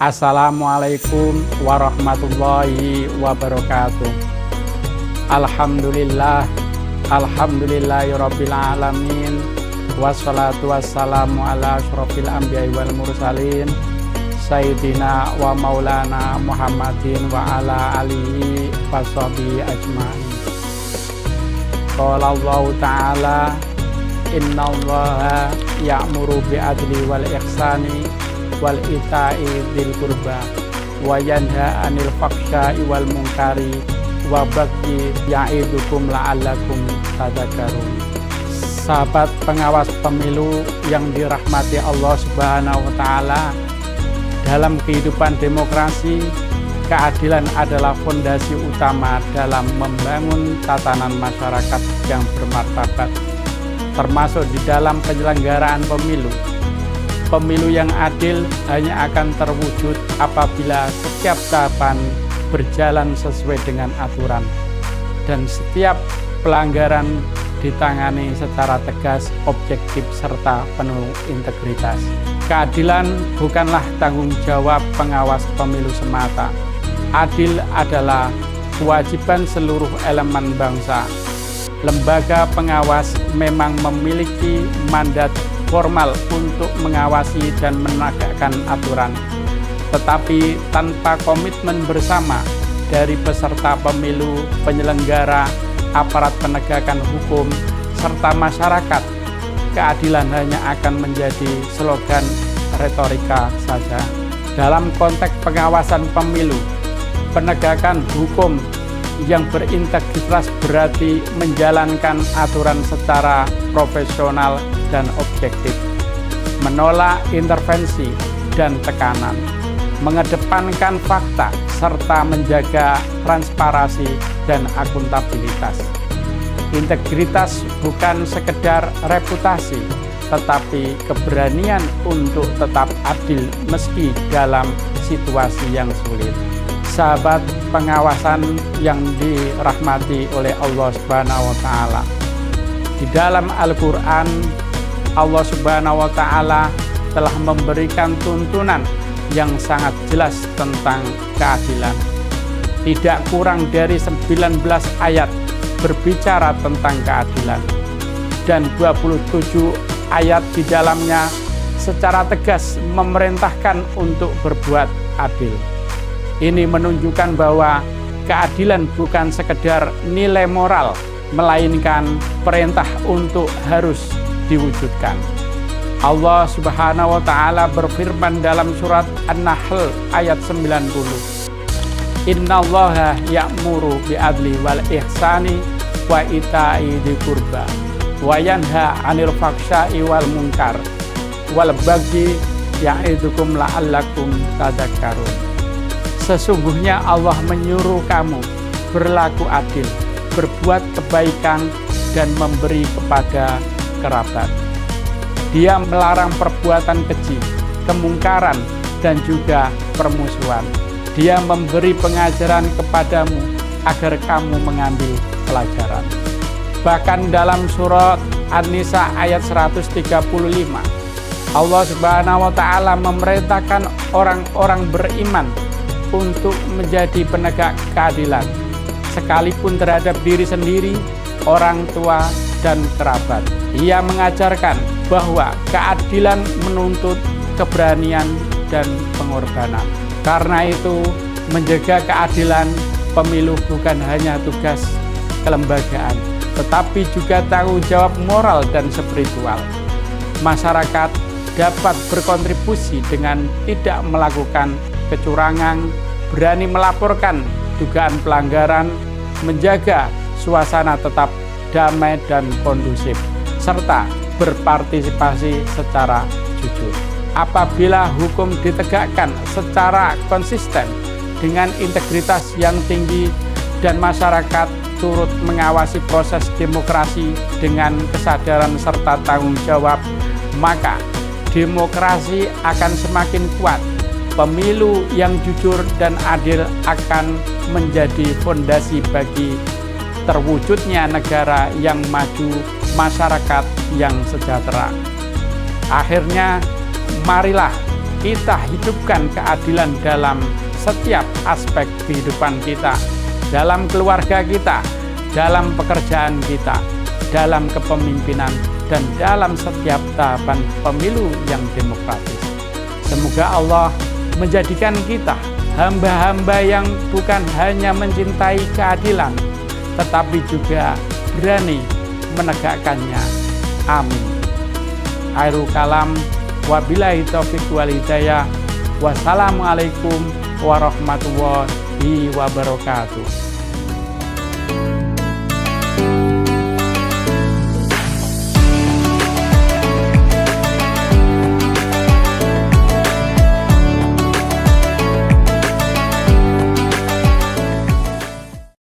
Assalamualaikum warahmatullahi wabarakatuh. Alhamdulillah, alhamdulillahirabbil alamin. Wassalatu wassalamu ala asyrofil anbiya'i wal mursalin Sayyidina wa maulana Muhammadin wa ala alihi wa sahbihi ajma'in. Qala Allah ta'ala, innallaha ya'muru bi'adli wal ihsani wal ita'i dzil qurba wa yanha 'anil fahsya'i wal munkari wa baghi ya'idukum la'allakum tadhakkarun. Sahabat pengawas pemilu yang dirahmati Allah Subhanahu wa taala, dalam kehidupan demokrasi, keadilan adalah fondasi utama dalam membangun tatanan masyarakat yang bermartabat, termasuk di dalam penyelenggaraan pemilu. Pemilu yang adil hanya akan terwujud apabila setiap tahapan berjalan sesuai dengan aturan dan setiap pelanggaran ditangani secara tegas, objektif, serta penuh integritas. Keadilan bukanlah tanggung jawab pengawas pemilu semata. Adil adalah kewajiban seluruh elemen bangsa. Lembaga pengawas memang memiliki mandat formal untuk mengawasi dan menegakkan aturan, tetapi tanpa komitmen bersama dari peserta pemilu, penyelenggara, aparat penegakan hukum, serta masyarakat, keadilan hanya akan menjadi slogan retorika saja. Dalam konteks pengawasan pemilu, penegakan hukum yang berintegritas berarti menjalankan aturan secara profesional dan objektif, menolak intervensi dan tekanan, mengedepankan fakta, serta menjaga transparansi dan akuntabilitas. Integritas bukan sekedar reputasi, tetapi keberanian untuk tetap adil meski dalam situasi yang sulit. Sahabat pengawasan yang dirahmati oleh Allah Subhanahu wa taala, di dalam Al-Qur'an Allah Subhanahu wa taala telah memberikan tuntunan yang sangat jelas tentang keadilan. Tidak kurang dari 19 ayat berbicara tentang keadilan, dan 27 ayat di dalamnya secara tegas memerintahkan untuk berbuat adil. Ini menunjukkan bahwa keadilan bukan sekedar nilai moral, melainkan perintah untuk harus diwujudkan. Allah Subhanahu wa taala berfirman dalam surat An-Nahl ayat 90. Innallaha ya'muru bi'adli wal ihsani wa ita'i dzil qurba wa yanha 'anil fahsya'i wal munkar wal baghi ya'idukum la'allakum tadhakkarun. Sesungguhnya Allah menyuruh kamu berlaku adil, berbuat kebaikan, dan memberi kepada kerabat. Dia melarang perbuatan keji, kemungkaran, dan juga permusuhan. Dia memberi pengajaran kepadamu agar kamu mengambil pelajaran. Bahkan dalam surat An-Nisa ayat 135, Allah Subhanahu wa taala memerintahkan orang-orang beriman untuk menjadi penegak keadilan, sekalipun terhadap diri sendiri, orang tua, dan kerabat. Ia mengajarkan bahwa keadilan menuntut keberanian dan pengorbanan. Karena itu, menjaga keadilan pemilu bukan hanya tugas kelembagaan, tetapi juga tanggung jawab moral dan spiritual. Masyarakat dapat berkontribusi dengan tidak melakukan kecurangan, berani melaporkan dugaan pelanggaran, menjaga suasana tetap damai dan kondusif, serta berpartisipasi secara jujur. Apabila hukum ditegakkan secara konsisten dengan integritas yang tinggi dan masyarakat turut mengawasi proses demokrasi dengan kesadaran serta tanggung jawab, maka demokrasi akan semakin kuat. Pemilu yang jujur dan adil akan menjadi fondasi bagi terwujudnya negara yang maju, masyarakat yang sejahtera. Akhirnya, marilah kita hidupkan keadilan dalam setiap aspek kehidupan kita, dalam keluarga kita, dalam pekerjaan kita, dalam kepemimpinan, dan dalam setiap tahapan pemilu yang demokratis. Semoga Allah menjadikan kita hamba-hamba yang bukan hanya mencintai keadilan, tetapi juga berani menegakkannya. Amin. Akhirul kalam, wabillahi taufiq wal hidayah. Wassalamualaikum warahmatullahi wabarakatuh.